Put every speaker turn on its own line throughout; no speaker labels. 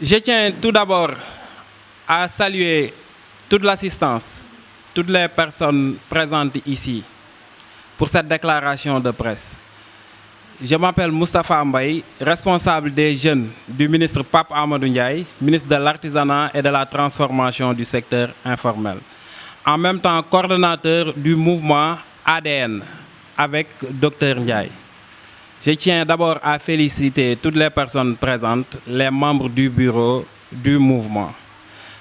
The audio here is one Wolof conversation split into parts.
Je tiens tout d'abord à saluer toute l'assistance, toutes les personnes présentes ici pour cette déclaration de presse. Je m'appelle Moustapha Mbaye, responsable des jeunes du ministre Pape Amadou Ndiaye, ministre de l'Artisanat et de la Transformation du secteur informel. En même temps, coordonnateur du mouvement ADN avec Dr Ndiaye. Je tiens d'abord à féliciter toutes les personnes présentes, les membres du bureau du mouvement.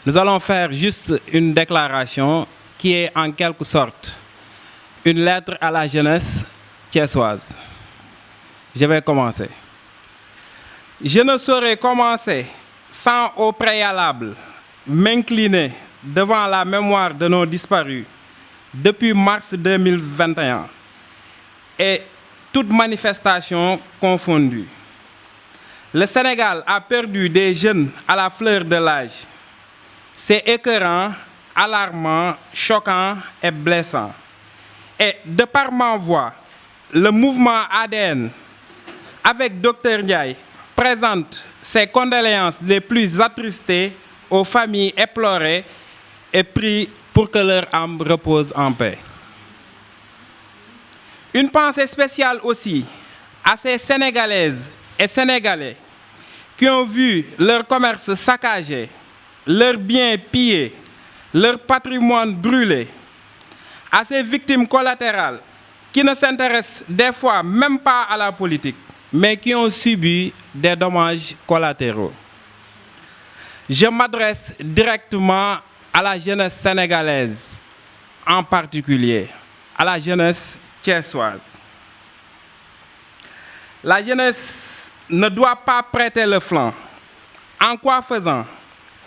Nous allons faire juste une déclaration qui est en quelque sorte une lettre à la jeunesse thiessoise. Je vais commencer. Je ne saurais commencer sans au préalable m'incliner devant la mémoire de nos disparus depuis mars 2021 et toutes manifestations confondues. Le Sénégal a perdu des jeunes à la fleur de l'âge. C'est écœurant, alarmant, choquant et blessant. Et de par ma voix, le mouvement ADN, avec Dr Ndiaye, présente ses condoléances les plus attristées aux familles éplorées et prie pour que leur âme repose en paix. Une pensée spéciale aussi à ces Sénégalaises et Sénégalais qui ont vu leur commerce saccagé, leurs biens pillés, leur patrimoine brûlé, à ces victimes collatérales qui ne s'intéressent des fois même pas à la politique, mais qui ont subi des dommages collatéraux. Je m'adresse directement à la jeunesse sénégalaise, en particulier à la jeunesse thiessoise. La jeunesse ne doit pas prêter le flanc. En quoi faisant?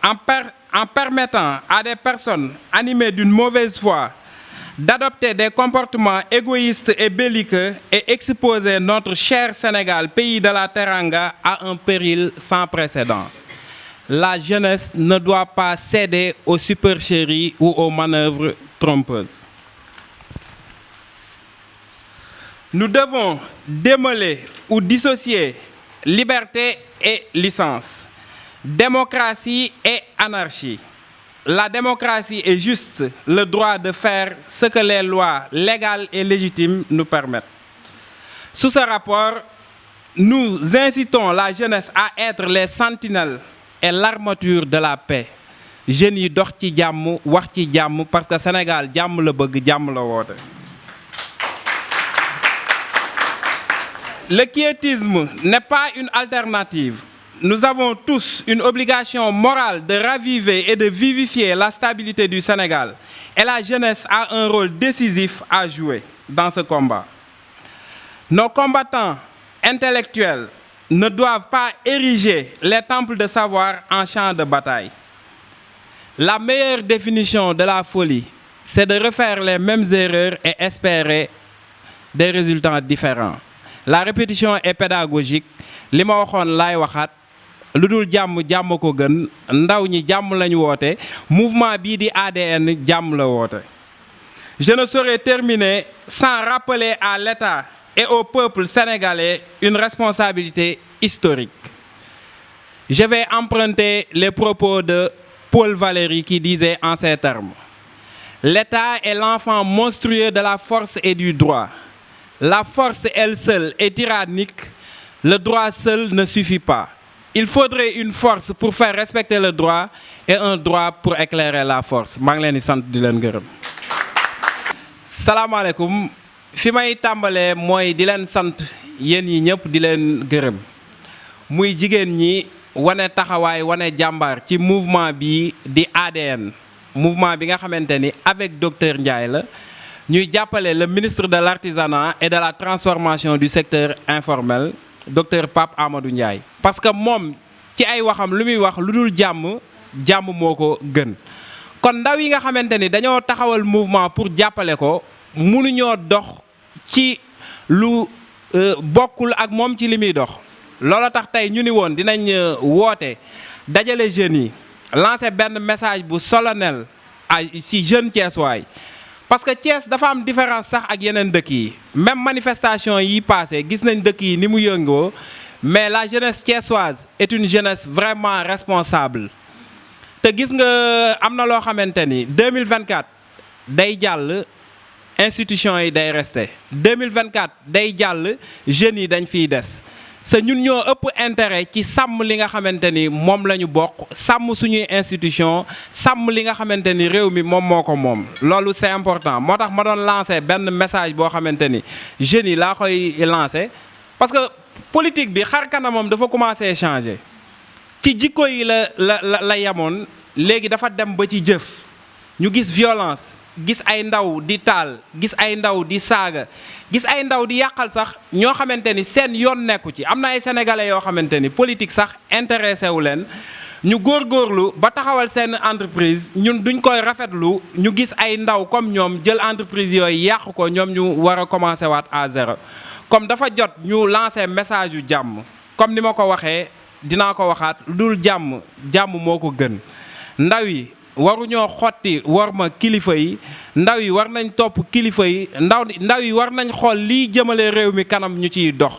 En permettant à des personnes animées d'une mauvaise foi d'adopter des comportements égoïstes et belliqueux et exposer notre cher Sénégal, pays de la Teranga, à un péril sans précédent. La jeunesse ne doit pas céder aux supercheries ou aux manœuvres trompeuses. Nous devons démêler ou dissocier liberté et licence, démocratie et anarchie. La démocratie est juste le droit de faire ce que les lois légales et légitimes nous permettent. Sous ce rapport, nous incitons la jeunesse à être les sentinelles et l'armature de la paix. Jeunes yi dox ci jàmm wax ci jàmm parce que Sénégal jàmm la bëgg jàmm la woote. Le quiétisme n'est pas une alternative. Nous avons tous une obligation morale de raviver et de vivifier la stabilité du Sénégal. Et la jeunesse a un rôle décisif à jouer dans ce combat. Nos combattants intellectuels ne doivent pas ériger les temples de savoir en champ de bataille. La meilleure définition de la folie, c'est de refaire les mêmes erreurs et espérer des résultats différents. La répétition est pédagogique. Li ma waxoon laay waxaat lu dul jàmm jàmm ko gën ndaw ñi jàmm lañu woote mouvement bii di ADN jàmm la woote. Je ne saurais terminer sans rappeler à l'État et au peuple sénégalais une responsabilité historique. Je vais emprunter les propos de Paul Valéry qui disait en ces termes: l'État est l'enfant monstrueux de la force et du droit. La force elle seule est tyrannique, le droit seul ne suffit pas. Il faudrait une force pour faire respecter le droit et un droit pour éclairer la force. maa ngi leen di sant di leen gërëm. salaamaaleykum fi may tàmbalee mooy di leen sant yéen yi ñëpp di leen gërëm muy jigéen ñi wane taxawaay wane jàmbaar ci mouvement bi di ADN mouvement bi nga xamante ni avec Dr Ndiaye la ñuy jàppale le ministre de l'Artisanat et de la Transformation du secteur informel Dr Pape Amadou Ndiaye. parce que moom ci ay waxam lu muy wax lu dul jàmm jàmm moo ko gën kon ndaw yi nga xamante ni dañoo taxawal mouvement pour jàppale ko mënuñoo dox ci lu bokkul ak moom ci li muy dox. loolu tax tey ñu ni woon dinañ woote dajale jeunes yi lancer benn message bu solennel si jeune Thiessois yi parce que Thiès dafa am différence sax ak yeneen dëkk yi même manifestation yi passé gis nañ dëkk yi ni mu yëngoo mais la jeunesse thiessoise est une jeunesse vraiment responsable te gis nga am na loo xamante ni 2024 day jàll institution yi day resté 2024 day jàll jeunes yi dañ fiy des sa ñun ñoo ëpp intérêt ci sàmm li nga xamante ni moom la ñu bokk sàmm suñuy institution sàmm li nga xamante ni réew mi moom moo ko moom loolu c'est important moo tax ma doon lancé benn message boo xamante ni jeunes yi laa koy lancé parce que politique bi xar kanamam dafa commencé changer ci jikko yi la yemoon léegi dafa dem ba ci jëf ñu gis violence gis ay ndaw di taal gis ay ndaw di saaga gis ay ndaw di yàqal sax ñoo xamante ni seen yoon nekku ci am na ay sénégalais yoo xamante ni politique sax intéressé wu leen ñu góorgóorlu ba taxawal seen entreprise ñun duñ koy rafetlu ñu gis ay ndaw comme ñoom jël entreprise yooyu yàq ko ñoom ñu war a commencé waat à zéro comme dafa jot ñu lancer message yu jàmm comme ni ma ko waxee dinaa ko waxaat lu dul jàmm moo ko gën ndaw yi waruñoo xotti war ma kilifa yi ndaw yi war nañ topp kilifa yi ndaw yi war nañ xool lii jëmale réew mi kanam ñu ciy dox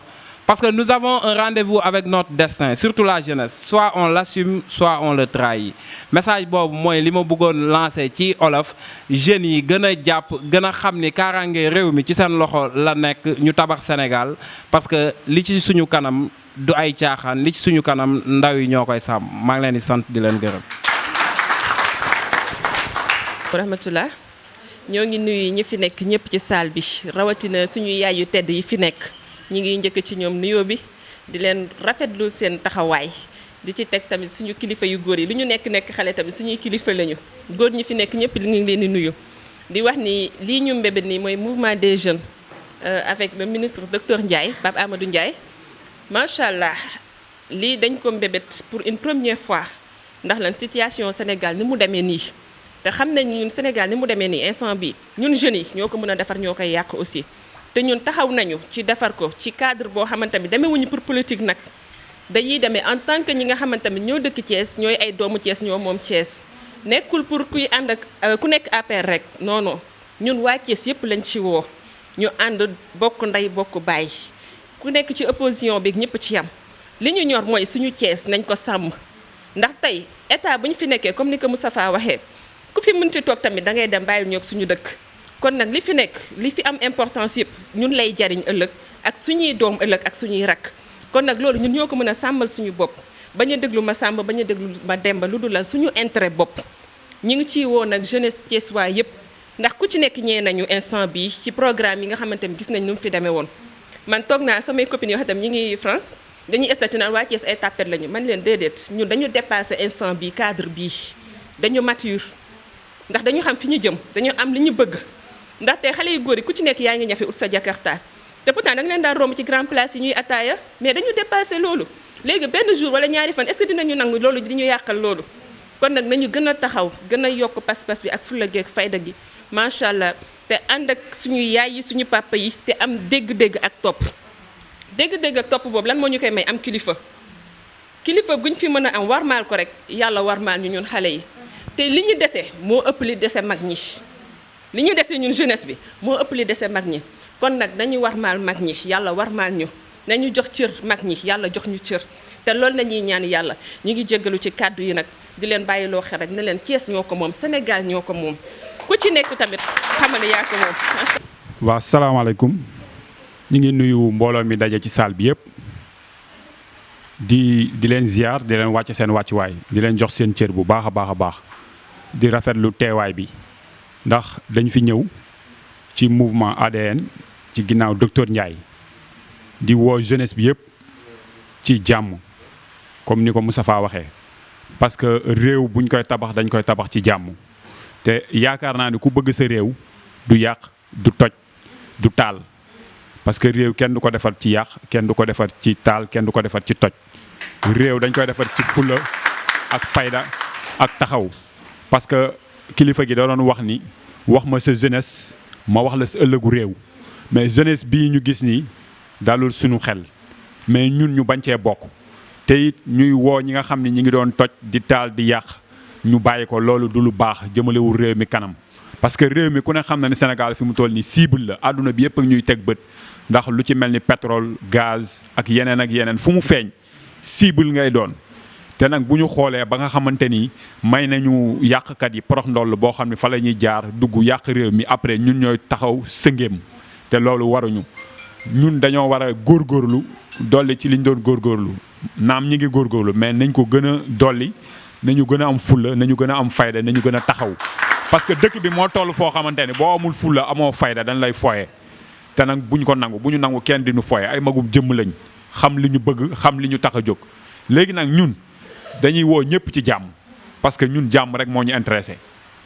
parce que nous avons un rendez-vous avec notre destin surtout la jeunesse soit on l'assume soit on le trahit message boobu mooy li ma bëggoon lancer ci olof jeunes yi gën a jàpp gën a xam ni kaaraange réew mi ci seen loxo la nekk ñu tabax Sénégal parce que li ci suñu kanam du ay caaxaan li ci suñu kanam ndaw yi ñoo koy sàmm maa ngi leen di sant di leen gërëm.
rahmatullah ñoo ngi nuyu ñi fi nekk ñëpp ci salle bi rawatina suñu yaay yu tedd yi fi nekk ñi ngi njëkk ci ñoom nuyoo bi di leen rafetlu seen taxawaay di ci teg tamit suñu kilifa yu góor yi lu ñu nekk xale tamit suñuy kilifa lañu góor ñi fi nekk ñëpp li ngi leen di nuyu di wax ni lii ñu mbébét nii mooy mouvement des jeunes avec le ministre docteur Ndiaye Pape Amadou Ndiaye macha allah lii dañ ko mbébét pour une première fois ndax lan situation Sénégal ni mu demee nii te xam nañ ñun Sénégal ni mu demee nii instant bi ñun jeunes yi ñoo ko mën a defar ñoo koy yàq aussi te ñun taxaw nañu ci defar ko ci cadre boo xamante ni demewuñu pour politique nag dañuy demee en tant que ñi nga xamante ni ñoo dëkk Thiès ñooy ay doomu Thiès ñoo moom Thiès nekkul pour kuy ànd ak ku nekk APR rek non non ñun waa Thiès yëpp lañ ci woo ñu ànd bokk ndey bokk baay ku nekk ci opposition bi ñëpp ci yam li ñu ñor mooy suñu Thiès nañ ko sàmm ndax tey état bu ñu fi nekkee comme ni ko Moustapha waxee ku fi mënti toog tamit da ngay dem bàyyi ñoog suñu dëkk kon nag li fi nekk li fi am importance yëpp ñun lay jariñ ëllëg ak suñuy doom ëllëg ak suñuy rakk kon nag loolu ñun ñoo ko mën a sàmmal suñu bopp bañ a déglu ma sàmba bañ a déglu ma demba lu dul lan suñu intérêt bopp ñi ngi ciy woo nag jeunesse thiessois yëpp ndax ku ci nekk ñee nañu instant bi ci programme yi nga xamante ni gis nañ nu mu fi demee woon man toog naa samay copines yoo xam tam ñi ngi France dañuy estati naan waa Thiès ay tapet lañu man leen déedéet ñun dañu dépassé instant bi cadre bii dañu mature ndax dañu xam fi ñu jëm dañu am li ñu bëgg ndaxte xale yu góor yi ku ci nekk yaa ngi ñafe ut sa Jakarta te pourtant da nga leen daan romb ci grand place yi ñuy ataaya mais dañu dépassé loolu léegi benn jour wala ñaari fan est-ce que dinañu nangu loolu di ñu yàqal loolu kon nag nañu gën a taxaw gën a yokk pas-pas bi ak fulla gi ak fayda gi macha allah te ànd ak suñu yaay yi suñu papa yi te am dégg-dégg ak topp dégg-dégg ak topp boobu lan moo ñu koy may am kilifa guñ fi mën a am warmaal ko rek yàlla warmaal ñu ñun xale yi te li ñu dese moo ëpp li dese mag ñi li ñu dese ñun jeunesse bi moo ëpp li dese mag ñi kon nag nañu warmaal mag ñi yàlla warmaal ñu nañu jox cër mag ñi yàlla jox ñu cër te loolu nañuy ñaan yàlla ñu ngi jéggalu ci kàddu yi nag di leen bàyyiloo xel rek ne leen Thiès ñoo ko moom Sénégal ñoo ko moom ku ci nekk tamit xamal ne yaa ko moom.
waaw salaamaaleykum ñu ngi nuyu mbooloo mi daje ci salle bi yëpp di leen ziar di leen wàcc seen wàccuwaay di leen jox seen cër bu baax a baax a baax di rafetlu teewaay bi ndax dañ fi ñëw ci mouvement ADN ci ginnaaw docteur Ndiaye di woo jeunesse bi yëpp ci jàmm comme ni ko Moustapha waxee parce que réew buñ koy tabax dañ koy tabax ci jàmm te yaakaar naa ne ku bëgg sa réew du yàq du toj du taal parce que réew kenn du ko defar ci yàq kenn du ko defar ci taal kenn du ko defar ci toj réew dañ koy defar ci fulla ak fayda ak taxaw parce que kilifa gi da doon wax ni wax ma sa jeunesse ma wax la sa ëllëgu réew mais jeunesse bii ñu gis nii dalul suñu xel mais ñun ñu bañ cee bokk te it ñuy woo ñi nga xam ne ñi ngi doon toj di taal di yàq ñu bàyyi ko loolu du lu baax jëmalewul réew mi kanam parce que réew mi ku ne xam na ne Sénégal fi mu toll nii cible la àdduna bi yëpp ak ñuy teg bët ndax lu ci mel ni pétrole gaz ak yeneen fu mu feeñ cible ngay doon te nag bu ñu xoolee ba nga xamante ni may nañu yàqkat yi porox ndoll boo xam ne fa la ñuy jaar dugg yàq réew mi après ñun ñooy taxaw sëngéem te loolu waruñu ñun dañoo war a góorgóorlu dolli ci liñ doon góorgóorlu naam ñi ngi góorgóorlu mais nañ ko gën a dolli nañu gën a am fulla nañu gën a am fayda nañu gën a taxaw parce que dëkk bi moo toll foo xamante ni boo amul fulla amoo fayda dañ lay foye te nag buñ ko nangu bu ñu nangu kenn di ñu foye ay magum jëmm lañ xam li ñu bëgg xam li ñu tax a jóg léegi nag ñun dañuy woo ñëpp ci jàmm parce que ñun jàmm rek moo ñu intéressé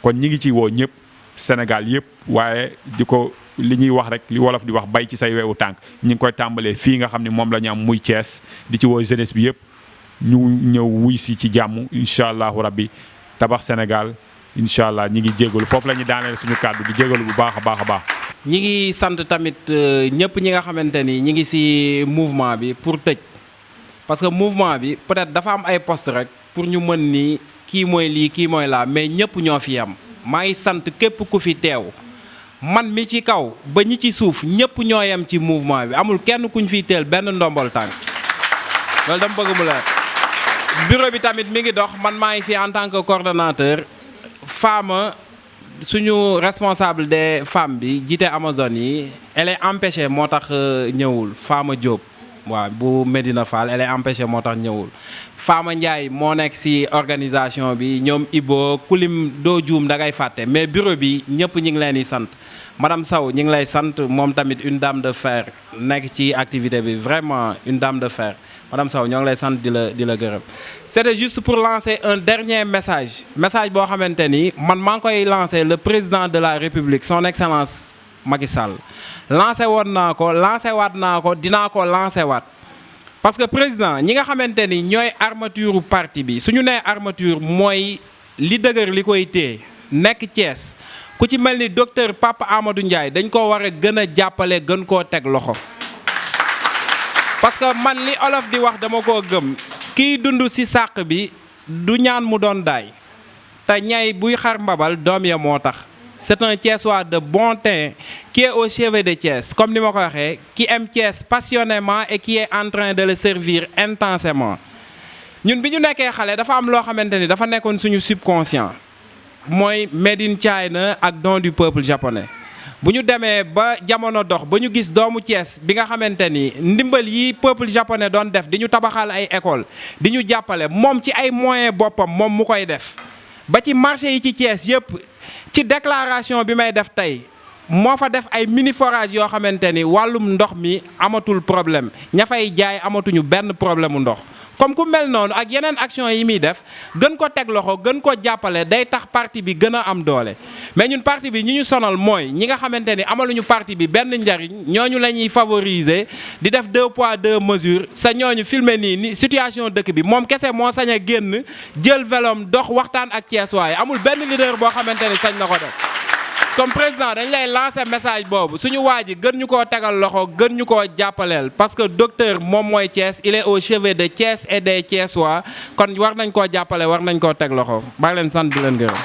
kon ñi ngi ci woo ñëpp Sénégal yëpp waaye di ko li ñuy wax rek li wolof di wax bay ci say weewu tànk ñi ngi koy tàmbalee fii nga xam ne moom la ñu am muy Thiès di ci woo jeunesse bi yëpp ñu ñëw wuy si ci jàmm incha allahu rabbi tabax Sénégal incha allah ñi ngi jégalu foofu la ñu daaneel suñu kàddu di jégalu bu baax a baax a baax.
ñi ngi sant tamit ñëpp ñi nga xamante ni ñi ngi ci mouvement bi pour tëj parce que mouvement bi peut-être dafa am ay poste rek pour ñu mën ni kii mooy lii kii mooy laa mais ñëpp ñoo fi am maa ngi sant képp ku fi teew man mi ci kaw ba ñi ci suuf ñëpp ñoo yem ci mouvement bi amul kenn kuñ fiy teel benn ndombol tànk loolu dama bëgg mu la bureau bi tamit mi ngi dox man maa ngi fi en tant que coordonnateur Fama suñu responsable des femmes bi jiite Amazone yi elle est empêchée moo tax ñëwul Fama Diop waaw bu Medina Fall elle est empêchée moo tax ñëwul Fama Ndiaye moo nekk ci organisation bi ñoom Ibo kulim doo juum da ngay fàtte mais bureau bi ñëpp ñi ngi leen di sant madame Sow ñi ngi lay sant moom tamit une dame de fer nekk ci activité bi vraiment une dame de fer madame Sow ñoo ngi lay sant di la gërëm. C'était juste pour lancer un dernier message boo xamante ni man maa ngi koy lancer le président de la République son excellence Macky Sall lancé woon naa ko lancé waat naa ko dinaa ko lancé waat parce que président ñi nga xamante ni ñooy armature parti bi suñu nee armature mooy li dëgër li koy téye nekk Thiès ku ci mel ni docteur Papa Amadou Ndiaye dañ ko war a gën a jàppale gën koo teg loxo parce que man li olof di wax dama koo gëm kiy dund ci sàq bi du ñaan mu doon daay te ñay buy xar mbabal doom ya moo tax c'est un Thiessois de bon teint qui est au chevet de Thiès comme ni ma ko waxee qui aime Thiès passionnément et qui est en train de le servir intensément ñun bi ñu nekkee xale dafa am loo xamante ni dafa nekkoon suñu subconscient mooy made in China ak don du peuple japonais bu ñu demee ba jamono dox ba ñu gis doomu Thiès bi nga xamante ni ndimbal yi peuple japonais doon def di ñu tabaxal ay école di ñu jàppale moom ci ay moyens boppam moom mu koy def ba ci marché yi ci Thiès yëpp ci déclaration bi may def tey moo fa def ay mini forage yoo xamante ni wàllum ndox mi amatul problème ña fay jaay amatuñu benn problème mu ndox comme ku mel noonu ak yeneen action yi muy def gën ko teg loxo gën ko jàppale day tax parti bi gën a am doole mais ñun parti bi ñi ñu sonal mooy ñi nga xamante ni amaluñu parti bi benn njariñ ñooñu la ñuy favoriser di def 2 poids 2 mesures sa ñooñu filmer nii ni situation dëkk bi moom kese moo sañ a génn jël velom dox waxtaan ak Thiès waaye amul benn leader boo xamante ni sañ na ko def comme président dañ lay lancer message boobu suñu waa ji gën ñu koo tegal loxo gën ñu koo jàppaleel parce que docteur moom mooy Thiès il est au chevet de Thiès et des Thiessois kon war nañ koo jàppale war nañ koo teg loxo baa leen sant di leen gërëm